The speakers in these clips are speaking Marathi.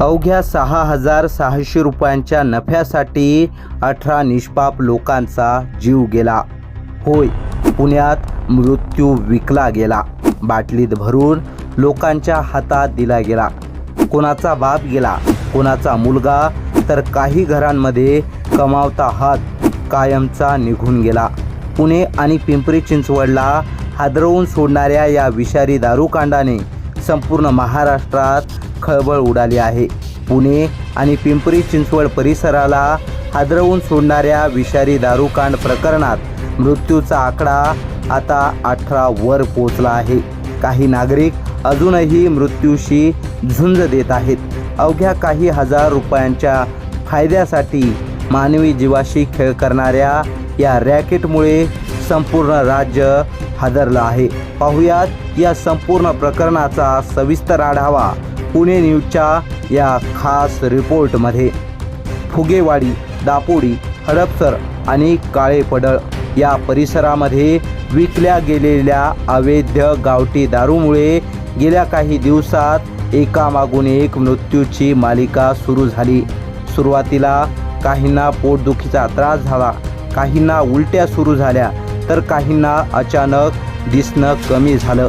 अवघ्या 6,600 रुपयांच्या नफ्यासाठी 18 निष्पाप लोकांचा जीव गेला. होय, पुण्यात मृत्यू विकला गेला. बाटलीत भरून लोकांच्या हातात दिला गेला. कोणाचा बाप गेला, कोणाचा मुलगा, तर काही घरांमध्ये कमावता हात कायमचा निघून गेला. पुणे आणि पिंपरी चिंचवडला हादरवून सोडणाऱ्या या विषारी दारूकांडाने संपूर्ण महाराष्ट्रात खळबळ उडाली आहे. पुणे आणि पिंपरी चिंचवड परिसराला हादरवून सोडणाऱ्या विषारी दारूकांड प्रकरणात मृत्यूचा आकडा आता 18 वर पोहोचला आहे. काही नागरिक अजूनही मृत्यूशी झुंज देत आहेत. अवघ्या काही हजार रुपयांच्या फायद्यासाठी मानवी जीवाशी खेळ करणाऱ्या या रॅकेटमुळे संपूर्ण राज्य हादरलं आहे. पाहुयात या संपूर्ण प्रकरणाचा सविस्तर आढावा पुणे न्यूजच्या या खास रिपोर्टमध्ये. फुगेवाडी, दापोडी, हडपसर आणि काळेपडळ या परिसरामध्ये विकल्या गेलेल्या अवैध गावठी दारूमुळे गेल्या काही दिवसात एकामागून एक मृत्यूची मालिका सुरू झाली. सुरुवातीला काहींना पोटदुखीचा त्रास झाला, काहींना उलट्या सुरू झाल्या, तर काहींना अचानक दिसणं कमी झालं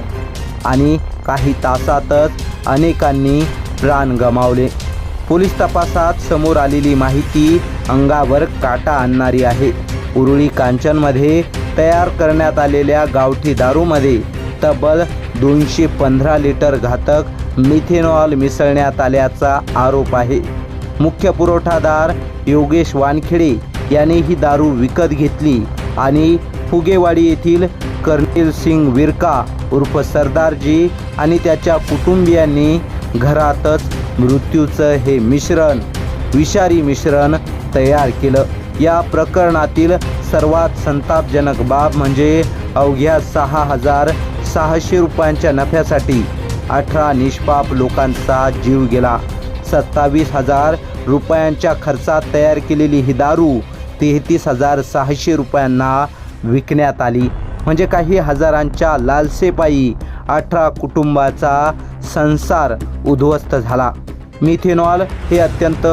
आणि काही तासातच अनेकांनी प्राण गमावले. पोलीस तपासात समोर आलेली माहिती अंगावर काटा आणणारी आहे. उरुळी कांचनमध्ये तयार करण्यात आलेल्या गावठी दारूमध्ये तब्बल 215 लिटर घातक मिथेनॉल मिसळण्यात आल्याचा आरोप आहे. मुख्य पुरवठादार योगेश वानखेडे याने ही दारू विकत घेतली आणि फुगेवाडी येथील कर्नेल सिंग विरका उर्फ सरदारजी आणि त्याच्या कुटुंबियांनी घरातच मृत्यूचं हे विषारी मिश्रण तयार केलं. या प्रकरणातील सर्वात संतापजनक बाब म्हणजे अवघ्या 6,600 रुपयांच्या नफ्यासाठी 18 निष्पाप लोकांचा जीव गेला. 27,000 रुपयांच्या खर्चात तयार केलेली ही दारू 33,600 रुपयांना विकण्यात आली. म्हणजे काही हजारांच्या लालसेपायी 18 कुटुंबाचा संसार उद्ध्वस्त झाला. मिथेनॉल हे अत्यंत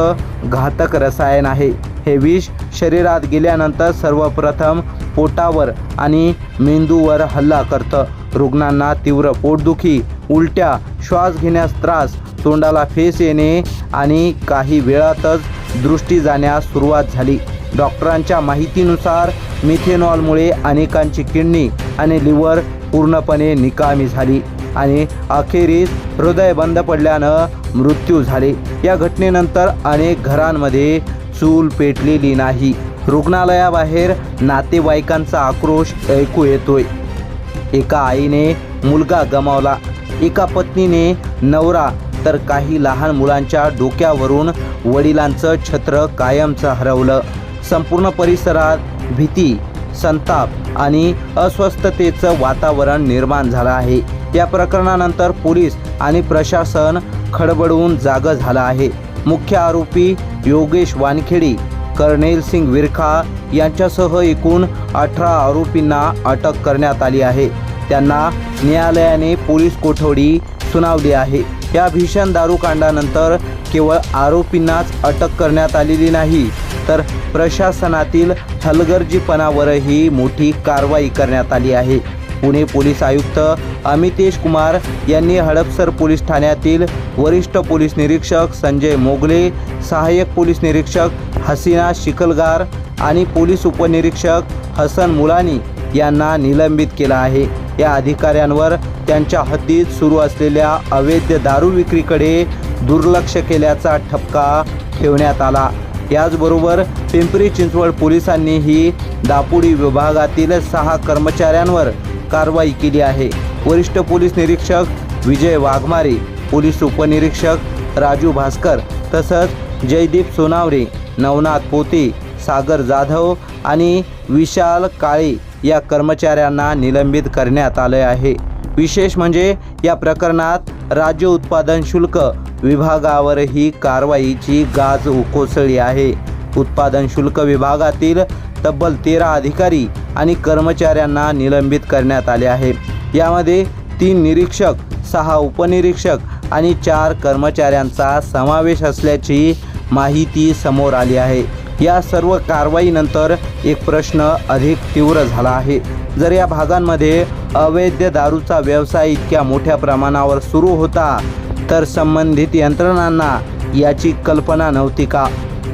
घातक रसायन आहे. हे विष शरीरात गेल्यानंतर सर्वप्रथम पोटावर आणि मेंदूवर हल्ला करतं. रुग्णांना तीव्र पोटदुखी, उलट्या, श्वास घेण्यास त्रास, तोंडाला फेस येणे आणि काही वेळातच दृष्टी जाण्यास सुरुवात झाली. डॉक्टरांच्या माहितीनुसार मिथेनॉलमुळे अनेकांची किडनी आणि लिव्हर पूर्णपणे निकामी झाली आणि अखेरीस हृदय बंद पडल्यानं मृत्यू झाले. या घटनेनंतर अनेक घरांमध्ये चूल पेटलेली नाही. रुग्णालयाबाहेर नातेवाईकांचा आक्रोश ऐकू येतोय. एका आईने मुलगा गमावला, एका पत्नीने नवरा, तर काही लहान मुलांच्या डोक्यावरून वडिलांचं छत्र कायमचं हरवलं. संपूर्ण परिसरात भीती, संताप आणि अस्वस्थतेचं वातावरण निर्माण झालं आहे. या प्रकरणानंतर पोलीस आणि प्रशासन खडबडून जागं झालं आहे. मुख्य आरोपी योगेश वानखेडे, कर्नेल सिंग विरका यांच्यासह एकूण 18 आरोपींना अटक करण्यात आली आहे. त्यांना न्यायालयाने पोलीस कोठडी सुनावली आहे. या भीषण दारूकांडानंतर केवळ आरोपींनाच अटक करण्यात आलेली नाही, तर प्रशासनातील हलगर्जीपणावरही मोठी कारवाई करण्यात आली आहे. पुणे पोलीस आयुक्त अमितेश कुमार यांनी हडपसर पोलीस ठाण्यातील वरिष्ठ पोलीस निरीक्षक संजय मोगले, सहाय्यक पोलीस निरीक्षक हसीना शिकलगार आणि पोलीस उपनिरीक्षक हसन मुलानी यांना निलंबित केलं आहे. या अधिकाऱ्यांवर त्यांच्या हद्दीत सुरू असलेल्या अवैध दारू विक्रीकडे दुर्लक्ष केल्याचा ठपका ठेवण्यात आला. याचबरोबर पिंपरी चिंचवड पोलिसांनीही दापोडी विभागातील 6 कर्मचाऱ्यांवर कारवाई केली आहे. वरिष्ठ पोलीस निरीक्षक विजय वाघमारे, पोलीस उपनिरीक्षक राजू भास्कर तसंच जयदीप सोनावरे, नवनाथ पोते, सागर जाधव आणि विशाल काळे या कर्मचाऱ्यांना निलंबित करण्यात आले आहे. विशेष म्हणजे या प्रकरणात राज्य उत्पादन शुल्क विभागावरही कारवाईची गाज कोसळली आहे. उत्पादन शुल्क विभागातील तब्बल 13 अधिकारी आणि कर्मचाऱ्यांना निलंबित करण्यात आले आहे. यामध्ये 3 निरीक्षक, 6 उपनिरीक्षक आणि 4 कर्मचाऱ्यांचा समावेश असल्याची माहिती समोर आली आहे। या सर्व कारवाईनंतर एक प्रश्न अधिक तीव्र झाला आहे। जर या भागांमध्ये अवैध दारूचा व्यवसाय इतक्या मोठ्या प्रमाणावर सुरू होता तर संबंधित यंत्रणांना याची कल्पना नव्हती का,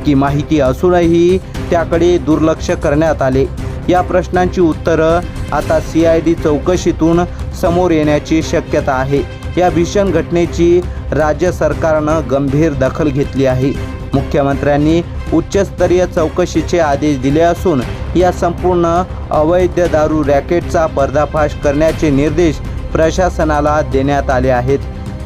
की माहिती असूनही त्याकडे दुर्लक्ष करण्यात आले? या प्रश्नांची उत्तरं आता CID चौकशीतून समोर येण्याची शक्यता आहे। या भीषण घटनेची राज्य सरकारनं गंभीर दखल घेतली आहे। मुख्यमंत्र्यांनी उच्चस्तरीय चौकशीचे आदेश दिले असून या संपूर्ण अवैध दारू रॅकेटचा पर्दाफाश करण्याचे निर्देश प्रशासनाला देण्यात आले आहेत।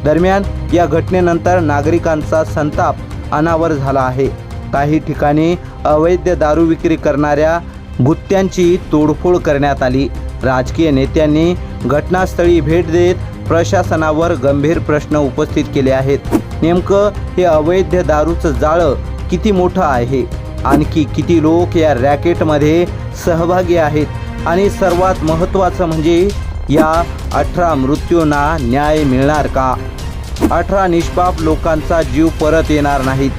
दरम्यान या घटनेनंतर नागरिकांचा संताप अनावर झाला आहे। काही ठिकाणी अवैध दारू विक्री करणाऱ्या गुत्त्यांची तोडफोड करण्यात आली। राजकीय नेत्यांनी घटनास्थळी भेट देत प्रशासनावर गंभीर प्रश्न उपस्थित केले आहेत। नेमकं हे अवैध दारूचं जाळं किती मोठं आहे? आणखी किती लोक या रॅकेटमध्ये सहभागी आहेत? आणि सर्वात महत्त्वाचं म्हणजे या 18 मृत्यूंना न्याय मिळणार का? 18 निष्पाप लोकांचा जीव परत येणार नाहीत,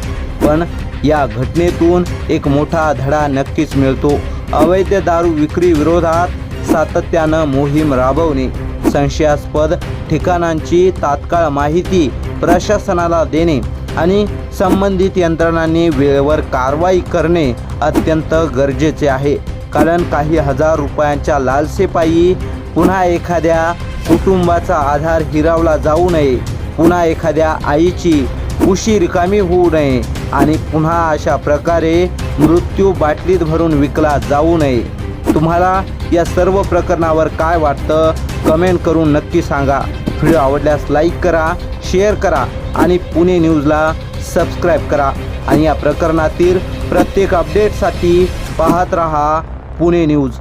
पण या घटनेतून एक मोठा धडा नक्कीच मिळतो। अवैध दारू विक्री विरोधात सातत्यानं मोहीम राबवणे, संशयास्पद ठिकाणांची तात्काळ माहिती प्रशासनाला देणे आणि संबंधित यंत्रणांनी वेळेवर कारवाई करणे अत्यंत गरजेचे आहे। कारण काही हजार रुपयांच्या लालसेपायी पुन्हा एखाद्या कुटुंबाचा आधार हिरावला जाऊ नये, पुन्हा एखाद्या आईची उशी रिकामी होऊ नये आणि पुन्हा अशा प्रकारे मृत्यू बाटलीत भरून विकला जाऊ नये। तुम्हाला या सर्व प्रकरणावर काय वाटतं? कमेंट करून नक्की सांगा। व्हिडिओ आवडल्यास लाईक करा, शेअर करा आणि पुणे न्यूजला सबस्क्राईब करा। आणि या प्रकरणातील प्रत्येक अपडेटसाठी पाहत रहा पुणे न्यूज।